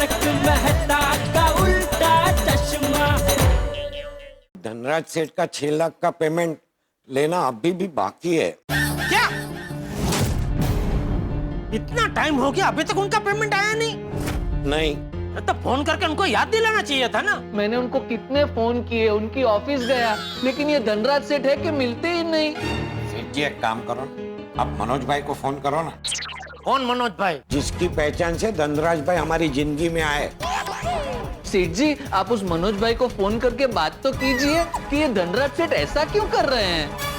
तारक मेहता का उल्टा चश्मा। धनराज सेठ का 6 लाख का पेमेंट लेना अभी भी बाकी है। क्या? इतना टाइम हो गया अभी तक उनका पेमेंट आया नहीं? नहीं, तो फोन करके उनको याद दिलाना चाहिए था ना। मैंने उनको कितने फोन किए, उनकी ऑफिस गया, लेकिन ये धनराज सेठ है कि मिलते ही नहीं। सेठ जी एक काम करो, आप मनोज भाई को फोन करो ना। कौन मनोज भाई? जिसकी पहचान से धनराज भाई हमारी जिंदगी में आए। सेठ जी आप उस मनोज भाई को फोन करके बात तो कीजिए कि ये धनराज सेठ ऐसा क्यों कर रहे हैं।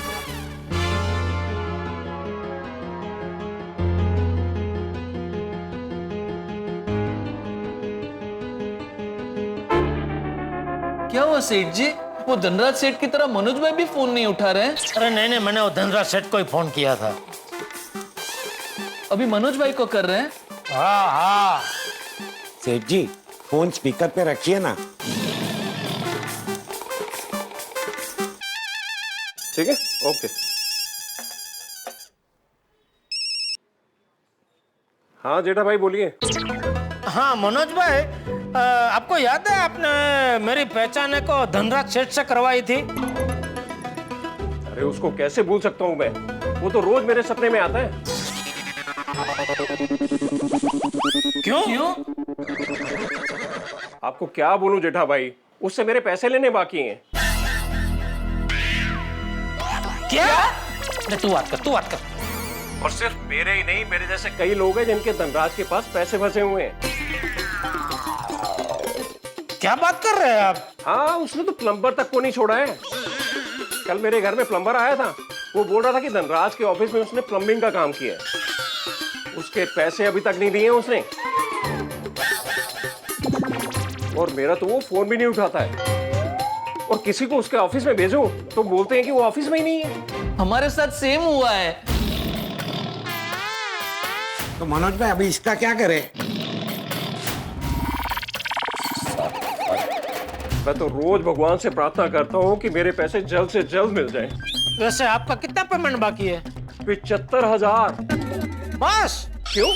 क्या हुआ सेठ जी, वो धनराज सेठ की तरह मनोज भाई भी फोन नहीं उठा रहे हैं? अरे नहीं, मैंने वो धनराज सेठ को ही फोन किया था। अभी मनोज भाई को कर रहे हैं? हाँ हाँ। सेठ जी फोन स्पीकर पे रखिए ना। ठीक है, ओके। हाँ जेठा भाई बोलिए। हाँ मनोज भाई, आपको याद है आपने मेरी पहचान को धनराज सेठ से करवाई थी? अरे उसको कैसे भूल सकता हूँ मैं, वो तो रोज मेरे सपने में आता है। क्यों? आपको क्या बोलूं जेठा भाई, उससे मेरे पैसे लेने बाकी हैं। क्या? तू बात कर। और सिर्फ मेरे ही नहीं, मेरे जैसे कई लोग हैं जिनके धनराज के पास पैसे फंसे हुए हैं। क्या बात कर रहे हैं आप? हाँ, उसने तो प्लम्बर तक को नहीं छोड़ा है। कल मेरे घर में प्लम्बर आया था, वो बोल रहा था कि धनराज के ऑफिस में उसने प्लम्बिंग का काम किया है। उसके पैसे अभी तक नहीं दिए उसने, और मेरा तो वो फोन भी नहीं उठाता है। और किसी को उसके ऑफिस में भेजो तो बोलते हैं कि वो ऑफिस में ही नहीं है। हमारे साथ सेम हुआ है। तो मनोज भाई अभी इसका क्या करें? मैं तो रोज भगवान से प्रार्थना करता हूँ कि मेरे पैसे जल्द से जल्द मिल जाएं। वैसे आपका कितना पेमेंट बाकी है? 75,000। बस? क्यों,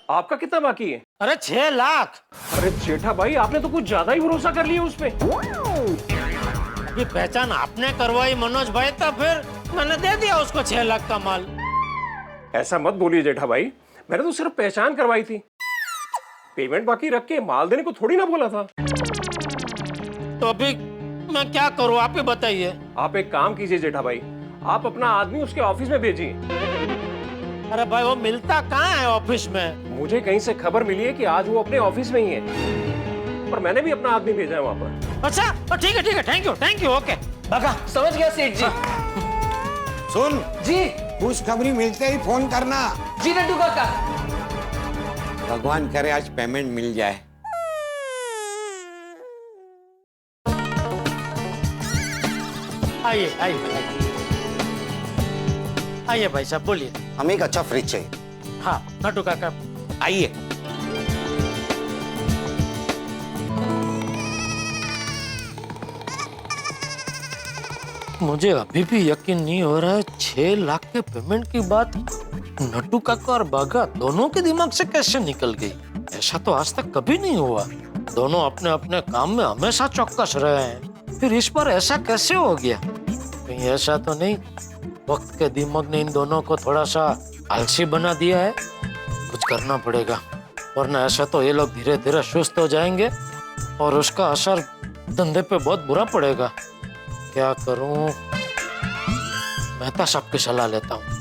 आपका कितना बाकी है? अरे 6 लाख। अरे जेठा भाई आपने तो कुछ ज्यादा ही भरोसा कर लिया उस पे। ये पहचान आपने करवाई मनोज भाई, तो फिर मैंने दे दिया उसको 6 लाख का माल। ऐसा मत बोलिए जेठा भाई, मैंने तो सिर्फ पहचान करवाई थी। पेमेंट बाकी रख के माल देने को थोड़ी ना बोला था। तो अभी मैं क्या करूं, आप ही बताइए। आप एक काम कीजिए जेठा भाई, आप अपना आदमी उसके ऑफिस में भेजिए। अरे भाई वो मिलता कहाँ है ऑफिस में? मुझे कहीं से खबर मिली है कि आज वो अपने ऑफिस में ही है, और मैंने भी अपना आदमी भेजा है वहाँ पर। अच्छा तो ठीक है, थैंक यू, ओके। भगा, समझ गया सेठ जी। सुन जी खुशखबरी मिलते ही फोन करना। जी नड्डू काका। भगवान करे आज पेमेंट मिल जाए। आइए भाई साहब बोलिए। हमें एक अच्छा फ्रिज चाहिए। हाँ नड्डू काका आइए। मुझे अभी भी यकीन नहीं हो रहा है 6 लाख के पेमेंट की बात नड्डू काका और बागा दोनों के दिमाग से कैसे निकल गई। ऐसा तो आज तक कभी नहीं हुआ। दोनों अपने अपने काम में हमेशा चौकस रहे हैं, फिर इस पर ऐसा कैसे हो गया? कहीं ऐसा तो नहीं वक्त के दिमाग ने इन दोनों को थोड़ा सा आलसी बना दिया है? कुछ करना पड़ेगा, वरना ऐसा तो ये लोग धीरे धीरे सुस्त हो जाएंगे और उसका असर धंधे पे बहुत बुरा पड़ेगा। क्या करूं? मेहता साहब की सलाह लेता हूं।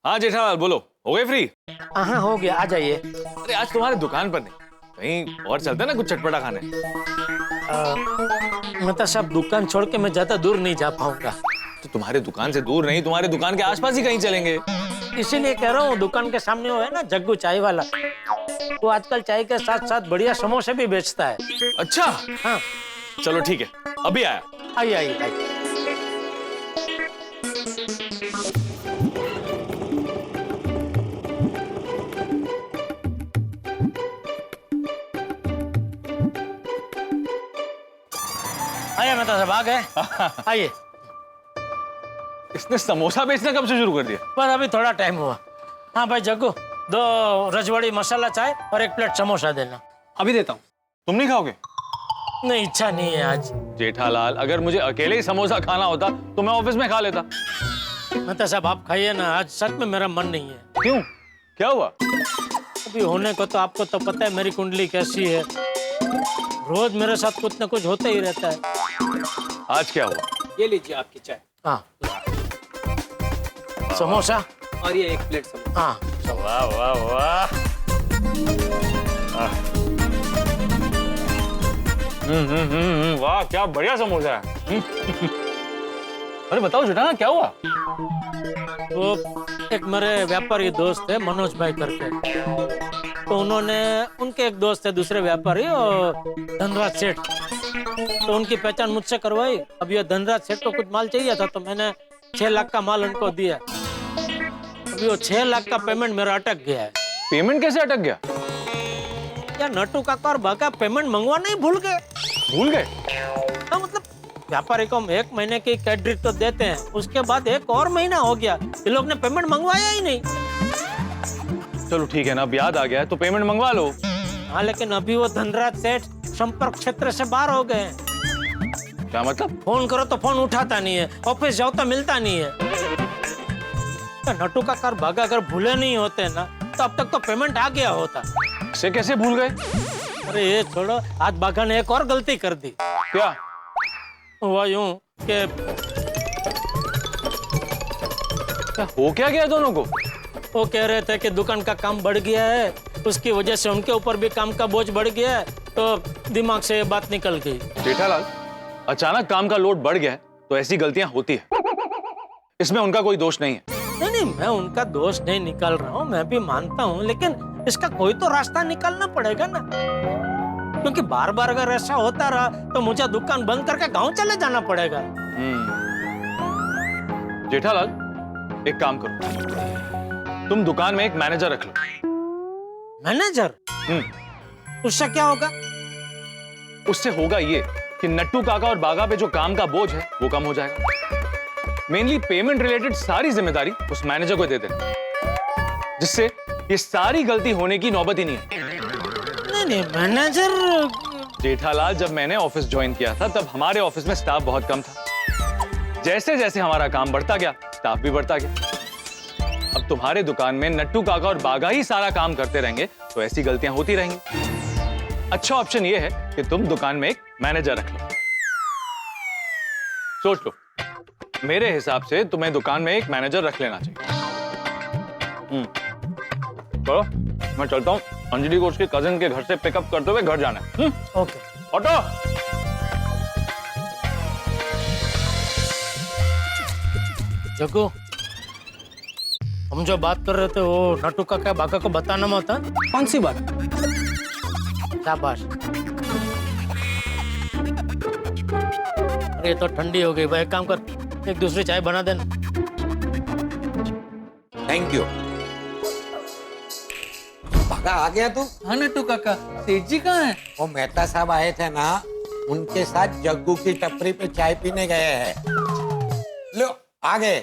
हाँ जेठालाल बोलो, हो गए फ्री? हाँ हो गया, आ जाइए। अरे आज तुम्हारे दुकान पर नहीं, कहीं और चलते ना कुछ चटपटा खाने। मेहता साहब दुकान छोड़ के मैं ज्यादा दूर नहीं जा पाऊंगा। तो तुम्हारे दुकान से दूर नहीं, तुम्हारे दुकान के आसपास ही कहीं चलेंगे। इसीलिए कह रहा हूँ, दुकान के सामने वो है ना जग्गू चाय वाला, वो आजकल चाय के साथ साथ बढ़िया समोसे भी बेचता है। अच्छा हाँ चलो ठीक है, अभी आया। आइए आइए आइए। आइए मेहता साहब आ गए, आइए। इसने समोसा बेचना कब से शुरू कर दिया? पर अभी थोड़ा टाइम हुआ। हाँ भाई जग्गू, 2 रजवाड़ी मसाला चाय और 1 प्लेट समोसा देना। अभी देता हूँ। तुम नहीं खाओगे? नहीं, इच्छा नहीं है आज। जेठालाल, अगर मुझे अकेले ही समोसा खाना होता तो मैं ऑफिस में खा लेता। मतलब साहब आप खाइए ना, आज सच में मेरा मन नहीं है। क्यों, क्या हुआ? अभी होने को तो आपको तो पता है मेरी कुंडली कैसी है, रोज मेरे साथ कुछ ना कुछ होता ही रहता है। आज क्या हुआ? ये लीजिए आपकी चाय हाँ, समोसा और ये 1 प्लेट समोसा। हाँ। वाह वाह वाह। वाह क्या बढ़िया समोसा है। अरे बताओ जेठालाल, क्या हुआ? वो एक मेरे व्यापारी दोस्त है मनोज भाई करके, तो उनके एक दोस्त है दूसरे व्यापारी और धनराज सेठ, तो उनकी पहचान मुझसे करवाई। अब ये धनराज सेठ को कुछ माल चाहिए था तो मैंने 6 लाख का माल उनको दिया। अभी वो 6 लाख का पेमेंट मेरा अटक गया है। पेमेंट कैसे अटक गया? यार नटू काका और बाका पेमेंट मंगवाना ही भूल गए। भूल गए? हाँ, मतलब व्यापारी को हम 1 महीने की क्रेडिट तो देते हैं, उसके बाद 1 और महीना हो गया, ये लोग ने पेमेंट मंगवाया ही नहीं। चलो ठीक है ना, अब याद आ गया है तो पेमेंट मंगवा लो। हाँ, लेकिन अभी वो धनराज सेठ संपर्क क्षेत्र से बाहर हो गए हैं। क्या मतलब? फोन करो तो फोन उठाता नहीं है, ऑफिस जाओ तो मिलता नहीं है। तो नटू काका और बागा अगर भूले नहीं होते ना तो अब तक तो पेमेंट आ गया होता। से कैसे भूल गए? अरे ये छोड़ो, आज बागा ने एक और गलती कर दी। क्या हुआ यूं कि हो क्या गया दोनों को? वो कह रहे थे कि दुकान का काम बढ़ गया है, उसकी वजह से उनके ऊपर भी काम का बोझ बढ़ गया है, तो दिमाग से ये बात निकल गई। जेठालाल, अचानक काम का लोड बढ़ गया है तो ऐसी गलतियां होती है, इसमें उनका कोई दोष नहीं है। नहीं, मैं उनका दोष नहीं निकाल रहा हूँ, मैं भी मानता हूँ, लेकिन इसका कोई तो रास्ता निकालना पड़ेगा ना, क्योंकि बार बार अगर ऐसा होता रहा तो मुझे दुकान बंद करके गांव चले जाना पड़ेगा। जेठालाल, एक काम करो, तुम दुकान में एक मैनेजर रख लो। मैनेजर? उससे क्या होगा? उससे होगा ये कि नट्टू काका और बागा पे जो काम का बोझ है वो कम हो जाएगा। मेनली पेमेंट रिलेटेड सारी जिम्मेदारी उस मैनेजर को दे देना, जिससे ये सारी गलती होने की नौबत ही नहीं है। नहीं, मैनेजर। जेठालाल, जब मैंने ऑफिस ज्वाइन किया था तब हमारे ऑफिस में स्टाफ बहुत कम था। जैसे जैसे हमारा काम बढ़ता गया, स्टाफ भी बढ़ता गया। अब तुम्हारे दुकान में नट्टू काका और बागा ही सारा काम करते रहेंगे तो ऐसी गलतियां होती रहेंगी। अच्छा ऑप्शन ये है कि तुम दुकान में एक मैनेजर रख लो। सोच लो, मेरे हिसाब से तुम्हें दुकान में एक मैनेजर रख लेना चाहिए। चलो मैं चलता हूँ, अंजलि को उसके कजिन के घर से पिकअप करते हुए घर जाना है। ओके। ऑटो। जग्गू, हम जो बात कर रहे थे वो नटू काका बाका को बताना मत। हाँ? कौन सी बात? शाबाश। अरे तो ठंडी हो गई भाई, एक काम कर, एक दूसरी चाय बना देना। Thank you. भागा आ गया तू? हाँ नट्टू काका, सेठ जी कहाँ हैं? वो मेहता साहब आए थे ना, उनके साथ जग्गू की टपरी पे चाय पीने गए हैं। लो आ गए।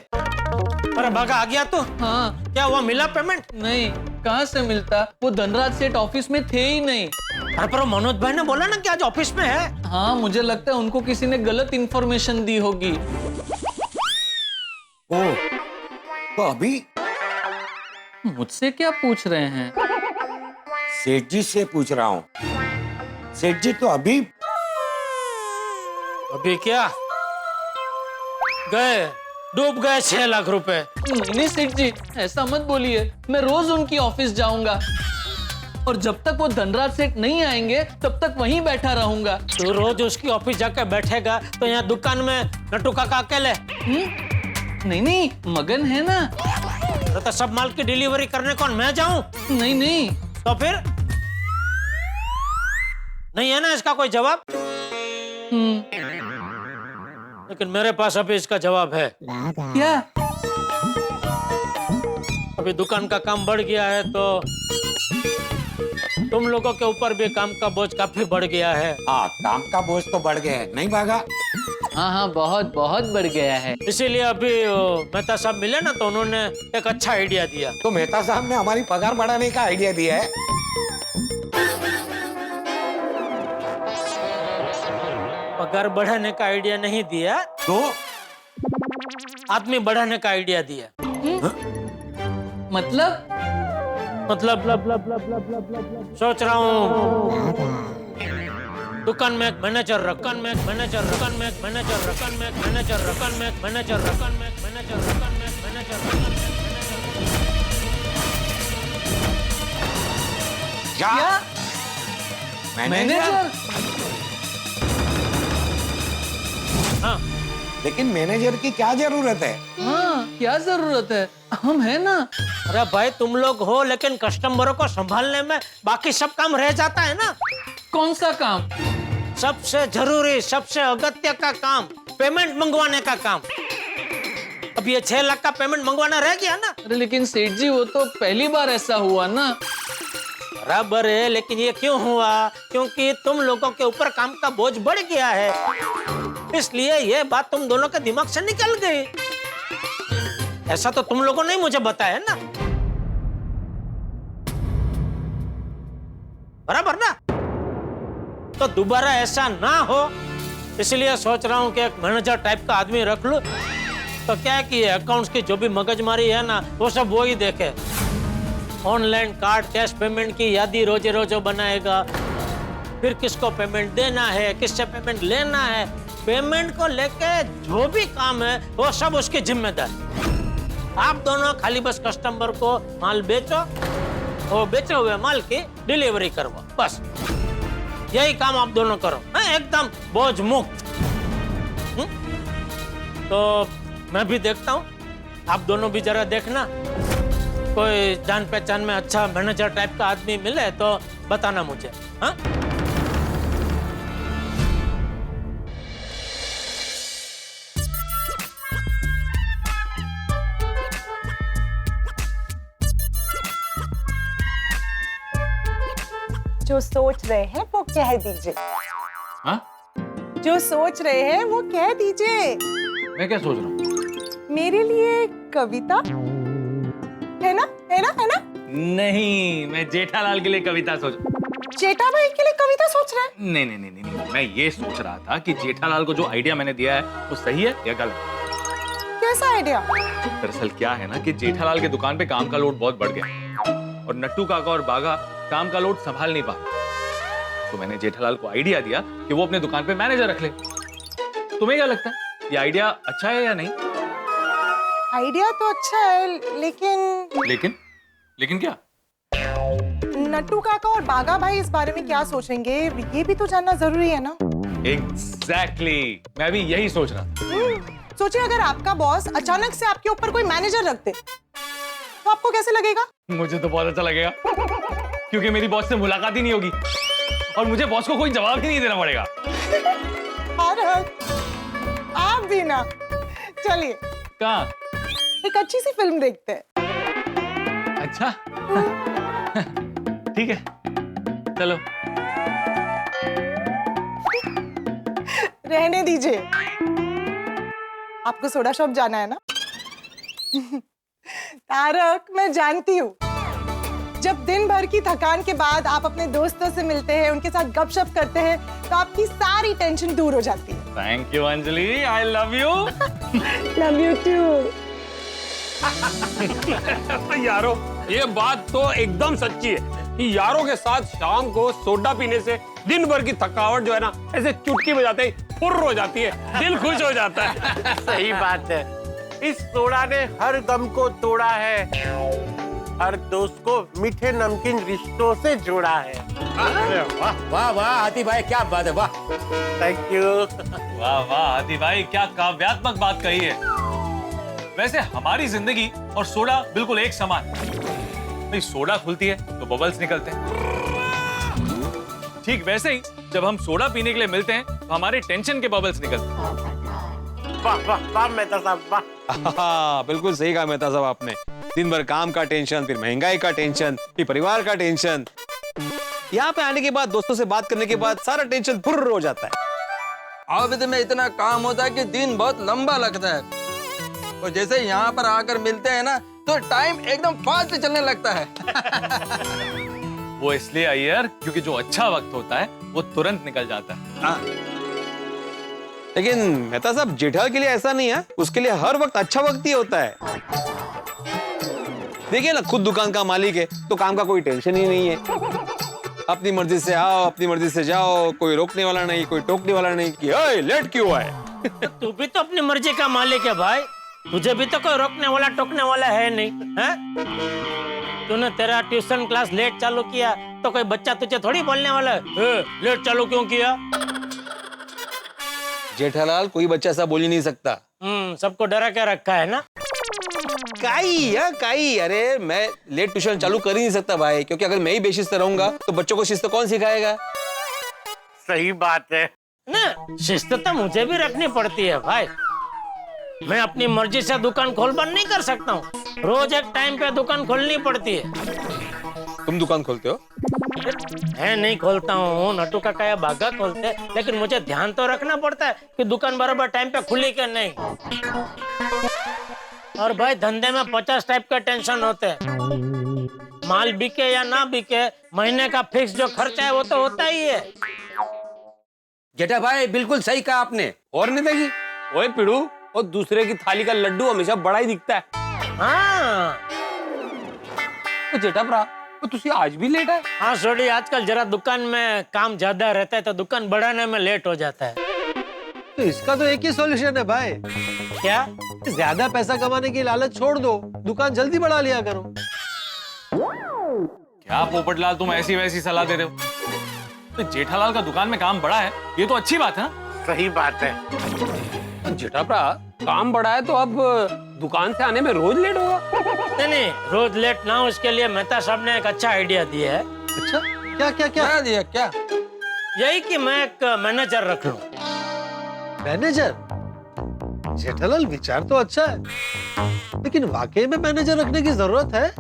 अरे बागा आ गया तू? हाँ। क्या हुआ, मिला पेमेंट? नहीं, कहाँ से मिलता, वो धनराज सेठ ऑफिस में थे ही नहीं। अरे पर मनोज भाई ने बोला ना कि आज ऑफिस में है। हाँ, मुझे लगता है उनको किसी ने गलत इंफॉर्मेशन दी होगी। ओ, तो अभी मुझसे क्या पूछ रहे हैं? सेठ जी से पूछ रहा हूँ। सेठ जी तो अभी क्या गए, डूब गए 6 लाख रुपए। नहीं सेठ जी, ऐसा मत बोलिए, मैं रोज उनकी ऑफिस जाऊंगा और जब तक वो धनराज सेठ नहीं आएंगे तब तक वहीं बैठा रहूंगा। तू रोज उसकी ऑफिस जाकर बैठेगा तो यहाँ दुकान में नट्टू काका अकेले? नहीं, मगन है ना। तो सब माल की डिलीवरी करने कौन, मैं जाऊं? नहीं। तो फिर नहीं है ना इसका कोई जवाब? लेकिन मेरे पास अभी इसका जवाब है। क्या? अभी दुकान का काम बढ़ गया है तो तुम लोगों के ऊपर भी काम का बोझ काफी बढ़ गया है। हाँ, काम का बोझ तो बढ़ गया है, नहीं भागा? हाँ हाँ, बहुत बहुत बढ़ गया है। इसीलिए अभी मेहता साहब मिले ना तो उन्होंने एक अच्छा आइडिया दिया। तो मेहता साहब ने हमारी पगार बढ़ाने का आइडिया दिया है। पगार बढ़ाने का आइडिया नहीं दिया, तो आदमी बढ़ाने का आइडिया दिया। मतलब मतलब सोच रहा हूँ दुकान में एक मैनेजर रखन में एक मैनेजर रखन में एक मैनेजर रखन में एक मैनेजर रखन में एक मैनेजर रखन में एक मैनेजर रखन में एक मैनेजर रखन में क्या? मैनेजर? हाँ, लेकिन मैनेजर की क्या जरूरत है? हाँ, क्या जरूरत है, हम है ना। अरे भाई तुम लोग हो, लेकिन कस्टमरों को संभालने में बाकी सब काम रह जाता है ना। कौन सा काम? सबसे जरूरी, सबसे अगत्य का काम, पेमेंट मंगवाने का काम। अब ये 6 लाख का पेमेंट मंगवाना रह गया ना। अरे लेकिन सेठ जी, वो तो पहली बार ऐसा हुआ ना। बराबर है, लेकिन ये क्यों हुआ? क्योंकि तुम लोगों के ऊपर काम का बोझ बढ़ गया है, इसलिए ये बात तुम दोनों के दिमाग से निकल गई। ऐसा तो तुम लोगों ने मुझे बताया ना, बराबर ना? तो दोबारा ऐसा ना हो, इसलिए सोच रहा हूँ कि एक मैनेजर टाइप का आदमी रख लूं। तो क्या है कि अकाउंट्स की जो भी मगजमारी है ना, वो सब वो ही देखे। ऑनलाइन कार्ड कैश पेमेंट की यादी रोजे रोज बनाएगा, फिर किसको पेमेंट देना है, किससे पेमेंट लेना है, पेमेंट को लेके जो भी काम है वो सब उसकी जिम्मेदारी। आप दोनों खाली बस कस्टमर को माल बेचो, वो बेचे हुए माल की डिलीवरी करवाओ, बस यही काम आप दोनों करो, एकदम बोझ मुक्त। तो मैं भी देखता हूँ, आप दोनों भी जरा देखना, कोई जान पहचान में अच्छा मैनेजर टाइप का आदमी मिले तो बताना मुझे। हाँ, जो सोच रहे हैं वो कह दीजिए। हाँ? जो सोच रहे हैं वो कह दीजिए। मैं क्या सोच रहा हूँ? मेरे लिए कविता है ना, है ना, है ना? नहीं, मैं जेठालाल के लिए कविता सोच। जेठा भाई के लिए कविता सोच रहे हैं? नहीं नहीं नहीं नहीं नहीं, मैं ये सोच रहा था कि जेठालाल को जो आइडिया मैंने दिया है वो सही है या गलत। कैसा आइडिया? दरअसल क्या है ना कि जेठालाल के दुकान पे काम का लोड बहुत बढ़ गया और नट्टू काका और बागा काम का लोड संभाल नहीं पा। तो मैंने जेठालाल को आइडिया दिया कि वो अपने दुकान पे मैनेजर रख ले। तुम्हें क्या लगता है, ये आइडिया अच्छा है या नहीं? आइडिया तो अच्छा है, लेकिन लेकिन क्या? नट्टू काका और बागा भाई इस बारे में क्या सोचेंगे, ये भी तो जानना जरूरी है ना। एग्जैक्टली, मैं भी यही सोच रहा था। सोचिए, अगर आपका बॉस अचानक से आपके ऊपर कोई मैनेजर रख दे तो आपको कैसे लगेगा? मुझे तो बहुत अच्छा लगेगा, क्योंकि मेरी बॉस से मुलाकात ही नहीं होगी और मुझे बॉस को कोई जवाब ही नहीं देना पड़ेगा। आप भी ना। चलिए कहाँ? एक अच्छी सी फिल्म देखते हैं। अच्छा ठीक है, चलो। रहने दीजिए, आपको सोडा शॉप जाना है ना? तारक, मैं जानती हूँ, जब दिन भर की थकान के बाद आप अपने दोस्तों से मिलते हैं, उनके साथ गपशप करते हैं, तो आपकी सारी टेंशन दूर हो जाती है। Thank you Anjali, I love you. Love you too. यारो, ये बात तो एकदम सच्ची है कि यारों के साथ शाम को सोडा पीने से दिन भर की थकावट जो है ना, ऐसे चुटकी बजाते ही फुर्र हो जाती है, दिल खुश हो जाता है। सही बात है, इस सोडा ने हर गम को तोड़ा है, हर दोस्त को मीठे नमकीन रिश्तों से जोड़ा है। वाह वाह वाह आदि भाई, क्या बात है, वाह। Thank you. वाह वाह आदि भाई, क्या काव्यात्मक बात कही है। वैसे हमारी जिंदगी और सोडा बिल्कुल एक समान है। भाई सोडा खुलती है तो बबल्स निकलते हैं, ठीक वैसे ही जब हम सोडा पीने के लिए मिलते हैं तो हमारे टेंशन के बबल्स निकलते हैं। वाह वाह वाह मेहता साहब, वाह। हाँ, बिल्कुल सही कहा मेहता साहब आपने। दिन भर काम का टेंशन, फिर महंगाई का टेंशन, फिर परिवार का टेंशन। यहाँ पे आने के बाद, दोस्तों से बात करने के बाद सारा टेंशन फुर्र हो जाता है। ऑफिस में इतना काम होता है कि दिन बहुत लंबा लगता है, और जैसे यहाँ पर आकर मिलते हैं ना तो टाइम एकदम फास्ट चलने लगता है। वो इसलिए अय्यर क्योंकि जो अच्छा वक्त होता है वो तुरंत निकल जाता है। हाँ। लेकिन मेहता साहब, जेठा के लिए ऐसा नहीं है, उसके लिए हर वक्त अच्छा वक्त ही होता है। देखिए ना, खुद दुकान का मालिक है तो काम का कोई टेंशन ही नहीं है। अपनी मर्जी से आओ, अपनी मर्जी से जाओ, कोई रोकने वाला नहीं, कोई टोकने वाला नहीं कि ओए लेट क्यों आए। तू भी तो अपनी मर्जी का मालिक है भाई, तुझे भी तो कोई रोकने वाला टोकने वाला है नहीं है? तूने तेरा ट्यूशन क्लास लेट चालू किया तो कोई बच्चा तुझे थोड़ी बोलने वाला है लेट चालू क्यों किया? जेठालाल, कोई बच्चा ऐसा बोल ही नहीं सकता। सबको डरा के रखा है ना। काई, अरे मैं लेट ट्यूशन चालू कर ही नहीं सकता भाई, क्योंकि अगर मैं ही बेशिस्त रहूंगा तो बच्चों को शिस्त कौन सिखाएगा। सही बात है ना, शिस्त तो मुझे भी रखनी पड़ती है भाई। मैं अपनी मर्जी से दुकान खोल बंद नहीं कर सकता हूँ, रोज एक टाइम पे दुकान खोलनी पड़ती है। तुम दुकान खोलते हो? मैं नहीं खोलता हूँ, नट्टू काका या बागा खोलते, लेकिन मुझे ध्यान तो रखना पड़ता है कि दुकान बराबर टाइम पे खुली कि नहीं। और भाई धंधे में 50 टाइप के टेंशन होते हैं, माल बिके या ना बिके, महीने का फिक्स जो खर्चा है वो तो होता ही है। जेठा भाई, बिल्कुल सही कहा आपने। और नहीं देखी ओए पिड़ू, और दूसरे की थाली का लड्डू हमेशा बड़ा ही दिखता है। हाँ तो जेठा भरा, तो तुसी आज भी लेट है? हाँ सोडी, आजकल जरा दुकान में काम ज्यादा रहता है तो दुकान बढ़ाने में लेट हो जाता है। तो इसका तो एक ही सॉल्यूशन है भाई। क्या? ज्यादा पैसा कमाने की लालच छोड़ दो, दुकान जल्दी बढ़ा लिया करो। क्या पोपटलाल, तुम ऐसी वैसी सलाह दे रहे हो? तो जेठालाल का दुकान में काम बढ़ा है, ये तो अच्छी बात है ना? सही बात है। जेठा भरा, काम बढ़ा है तो अब दुकान से आने में रोज लेट होगा? नहीं, रोज लेट ना हो, उसके लिए मेहता साहब ने एक अच्छा आइडिया दिया है। अच्छा, क्या क्या क्या क्या दिया? क्या? यही कि मैं एक मैनेजर रख लूं। मैनेजर? जेठालाल, विचार तो अच्छा है, लेकिन वाकई में मैनेजर रखने की जरूरत है?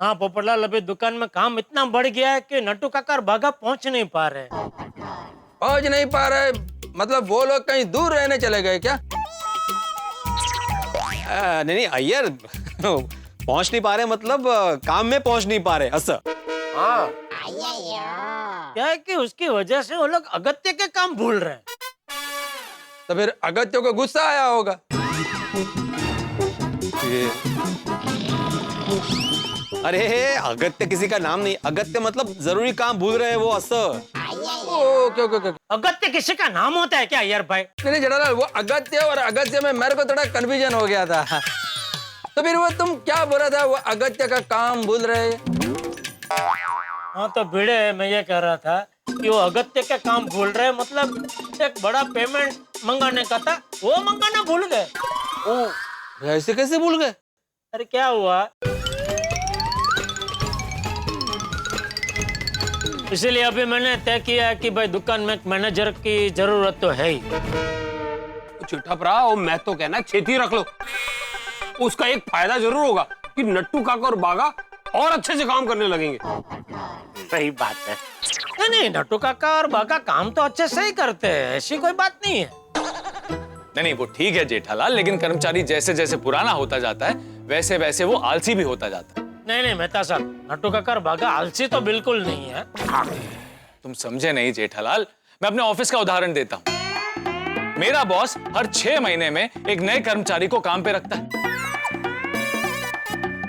हाँ पोपटलाल, अभी दुकान में काम इतना बढ़ गया है कि नट्टू काका और बागा पहुंच नहीं पा रहे। पहुंच नहीं पा रहे मतलब वो लोग कहीं दूर रहने चले गए क्या? नहीं अय्यर, पहुंच नहीं पा रहे मतलब काम में पहुंच नहीं पा रहे ऐसा। हाँ, क्या है कि उसकी वजह से वो लोग अगत्य के काम भूल रहे हैं। तो फिर अगत्य को गुस्सा आया होगा। अरे अगत्य किसी का नाम नहीं, अगत्य मतलब जरूरी काम भूल रहे हैं वो असर। ओके। अगत्य किसी का नाम होता है क्या यार भाई? नहीं जेठालाल, वो अगत्य और अगत्य में मेरे को थोड़ा कंफ्यूजन हो गया था। तो फिर वो तुम क्या बोल रहा था, वो अगत्य का काम भूल रहे? हाँ तो भिड़े, मैं ये कह रहा था कि वो अगत्य के काम भूल रहे, मतलब एक बड़ा पेमेंट मंगाने का था, वो मंगाना भूल गए। ओ, ऐसे कैसे भूल गए? अरे क्या हुआ, इसीलिए अभी मैंने तय किया है कि भाई दुकान में एक मैनेजर की जरूरत तो है ही। चिट्ठा भरा, और मैं तो कहना खेती रख लो, उसका एक फायदा जरूर होगा कि नट्टू काका और बागा और अच्छे से काम करने लगेंगे। सही बात है। नहीं, नट्टू काका और बागा काम तो अच्छे से ही करते हैं, ऐसी कोई बात नहीं है। नहीं वो ठीक है जेठालाल, लेकिन कर्मचारी जैसे जैसे पुराना होता जाता है वैसे वैसे वो आलसी भी होता जाता है। नहीं मेहता साहब, नट्टू काका और बागा आलसी तो बिल्कुल नहीं है। तुम समझे नहीं जेठालाल, मैं अपने ऑफिस का उदाहरण देता हूँ। मेरा बॉस हर 6 महीने में एक नए कर्मचारी को काम पे रखता है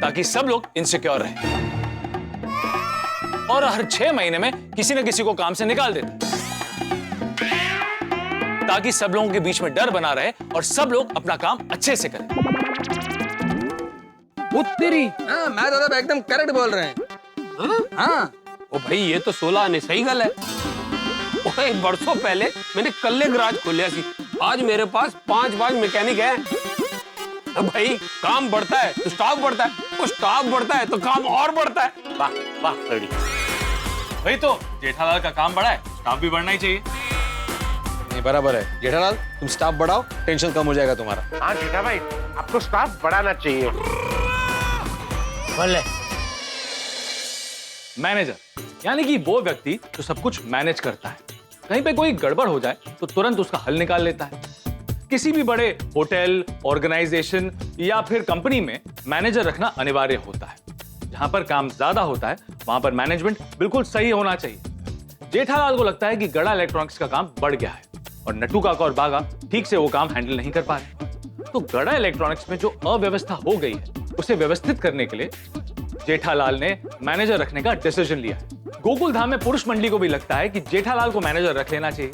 ताकि सब लोग इनसिक्योर रहें, और हर 6 महीने में किसी न किसी को काम से निकाल देता है ताकि सब लोगों के बीच में डर बना रहे और सब लोग अपना काम अच्छे से करें। तेरी हाँ, मैं तो एकदम करेक्ट बोल रहे हैं। हाँ। ओ भाई, ये तो 16 आने सही गल है। ओए, बरसों पहले मैंने कल्ले गराज खोलिया सी, आज मेरे पास 5 मैकेनिक है। अब भाई काम बढ़ता है तो स्टाफ बढ़ता है, और स्टाफ बढ़ता है तो काम और बढ़ता है। वाह वाह सड़ी। वही तो, जेठालाल का काम बढ़ा है, स्टाफ भी बढ़ना ही चाहिए। नहीं बराबर है जेठालाल, तुम स्टाफ बढ़ाओ, टेंशन कम हो जाएगा तुम्हारा। हाँ जेठा भाई, आपको स्टाफ बढ़ाना चाहिए। भले। मैनेजर यानी कि वो व्यक्ति जो सब कुछ मैनेज करता है, कहीं पे कोई गड़बड़ हो जाए तो तुरंत उसका हल निकाल लेता है। किसी भी बड़े होटल, ऑर्गेनाइजेशन या फिर कंपनी में मैनेजर रखना अनिवार्य होता है। जहां पर काम ज्यादा होता है वहां पर मैनेजमेंट बिल्कुल सही होना चाहिए। जेठालाल को लगता है कि गड़ा इलेक्ट्रॉनिक्स का काम बढ़ गया है और नट्टू काका और बागा ठीक से वो काम हैंडल नहीं कर पा रहे। तो गड़ा इलेक्ट्रॉनिक्स में जो अव्यवस्था हो गई है उसे व्यवस्थित करने के लिए जेठालाल ने मैनेजर रखने का डिसीजन लिया है। गोकुल धाम में पुरुष मंडली को भी लगता है कि जेठालाल को मैनेजर रख लेना चाहिए।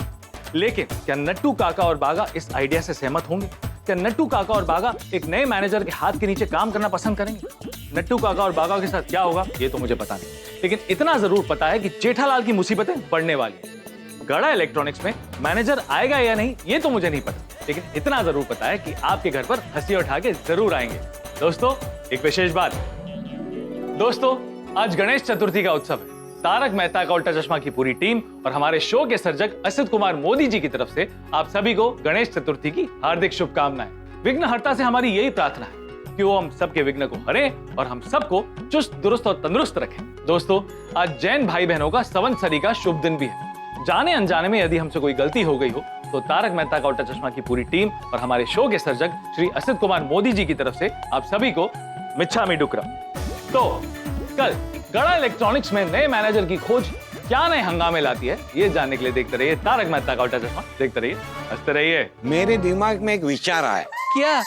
लेकिन क्या नट्टू काका और बागा इस आइडिया से सहमत होंगे? क्या नट्टू काका और बागा एक नए मैनेजर के हाथ के नीचे काम करना पसंद करेंगे? नट्टू काका और बागा के साथ क्या होगा ये तो मुझे पता नहीं, लेकिन इतना जरूर पता है कि जेठालाल की मुसीबतें बढ़ने वाली हैं। गड़ा इलेक्ट्रॉनिक्स में मैनेजर आएगा या नहीं ये तो मुझे नहीं पता, लेकिन इतना जरूर पता है कि आपके घर पर हंसी उठा के जरूर आएंगे। दोस्तों, एक विशेष बात। दोस्तों, आज गणेश चतुर्थी का उत्सव है। तारक मेहता का उल्टा चश्मा की पूरी टीम और हमारे शो के सर्जक असित कुमार मोदी जी की तरफ से आप सभी को गणेश चतुर्थी की हार्दिक शुभकामनाएं। विघ्नहर्ता से हमारी यही प्रार्थना है कि वो हम सबके विघ्न को हरे और हम सबको चुस्त दुरुस्त और तंदुरुस्त रखें। दोस्तों, आज जैन भाई बहनों का संवत्सरी का शुभ दिन भी है। जाने अनजाने में यदि हमसे कोई गलती हो गई हो तो तारक मेहता का उल्टा चश्मा की पूरी टीम और हमारे शो के सर्जक श्री असित कुमार मोदी जी की तरफ से आप सभी को मिच्छामी डुक्करम। तो कल गड़ा इलेक्ट्रॉनिक्स में नए मैनेजर की खोज क्या नए हंगामे लाती है ये जानने के लिए देखते रहिए तारक मेहता का उल्टा चश्मा। देखते रहिए, हंसते रहिए। मेरे दिमाग में एक विचार आया। क्या?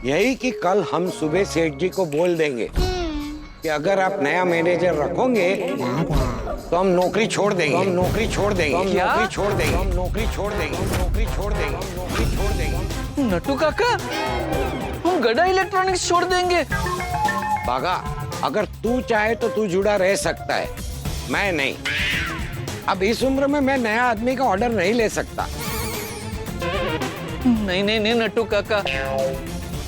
यही कि कल हम सुबह सेठ जी को बोल देंगे कि अगर आप नया मैनेजर रखोगे तो हम नौकरी छोड़ देंगे, हम नौकरी छोड़ देंगे, हम नौकरी छोड़ देंगे, हम नौकरी छोड़ देंगे, हम नौकरी छोड़ देंगे, हम नौकरी छोड़ देंगे। नट्टू काका, हम गड़ा इलेक्ट्रॉनिक्स छोड़ देंगे? बागा, अगर तू चाहे तो तू जुड़ा रह सकता है, मैं नहीं। अब इस उम्र में मैं नया आदमी का ऑर्डर नहीं ले सकता। नहीं नहीं नहीं नट्टू काका,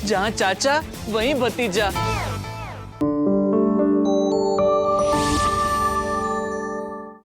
जहाँ चाचा वहीं भतीजा।